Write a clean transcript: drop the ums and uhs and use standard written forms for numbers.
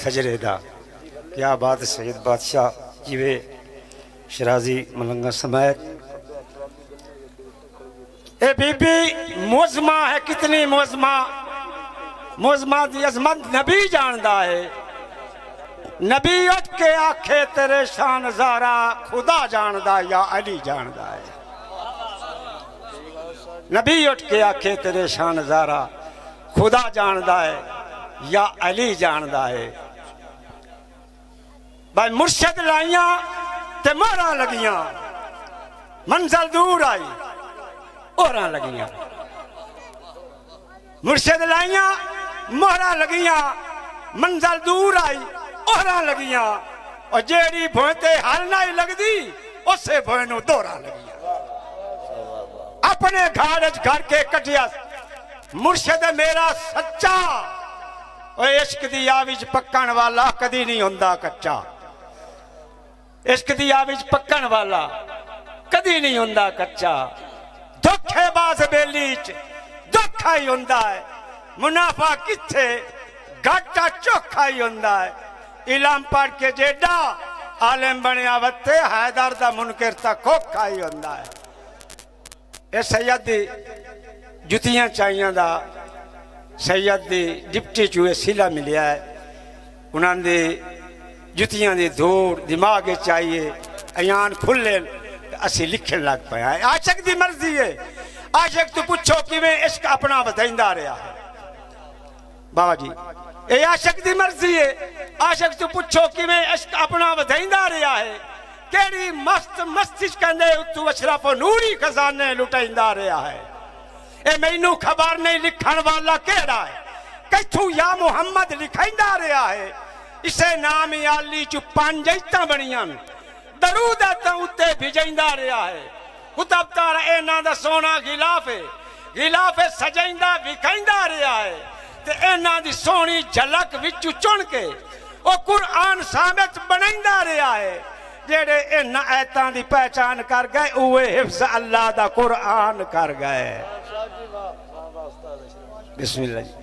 खजरे दा। क्या बात सैयद बादशाह जिवे शराजी मलंगा समेत। ए बीबी मोजमा है, कितनी मोजमा, मोजमा दी अजमत नबी जानदा है। नबी उठ के आखे तेरे शान ज़ारा, खुदा जानदा या अली जानदा है। नबी उठ के आखे तेरे शान ज़ारा, खुदा जानदा है या अली जानदा है। भाई मुर्शद लाइया ते मोहरा लगियां, मंजिल दूर आई ओहरा लगियां। मुर्शद लाइया मोहरा लगियां, मंजिल दूर आई ओहरा लगियां। और जेड़ी भोए ते हल नहीं लगदी उसे भोए नूं दोहरा लगियां। अपने घर घर के कटिया मुर्शद मेरा सच्चा। और इश्क दी आविच पक्कण वाला कदी नहीं हुंदा कच्चा। इश्क दी आविच पक्कण वाला कदी नहीं हुंदा कच्चा। धोखेबाज बेली च धोखा ही हुंदा है, मुनाफा किथे घाटा चोखा ही हुंदा है। इलाम पढ़ के जेडा आलिम बनया वत्ते हैदर दा मुनकर ता खोखा ही हुंदा है। ए सैयद दी जुतियां चाहियां दा सैयद दी डिप्टी चूहे सिला मिलिया है। उन्होंने जुतियां दी धूड़ दिमाग चाहिए अयान खुले असी लिखन लग पाया। आशिक दी मर्जी है। आशिक तू पूछो किवें इश्क अपना वधाइंदा रहा है। बाबा जी ये आशिक दी मर्जी है। आशिक तू पूछो किवें इश्क अपना वधाइंदा रहा है। केड़ी मस्त मस्ती कहंदे तू अशरफ नूरी खजाने लुटाइंदा रहा है। ए मैनू खबर नहीं लिखण वाला केड़ा है, कैथू या मुहम्मद लिखाइंदा रहा है। इसे नाम आली चु 5 इत्तां बनियां, दरूद तां उत्ते भिजाइंदा रहा है। कुतब तारा इन्हां दा सोना गिलाफ है, गिलाफ सजाइंदा विखाइंदा रहा है। ते इन्हां दी सोहनी झलक विचू चुन के ओ कुरान साबित बनाइंदा रहा है। जेड़े इन्हां आयतां दी पहचान कर गए उहे हिफ्ज़ अल्लाह दा कुरान कर गए। बिस्मिल्लाह जी।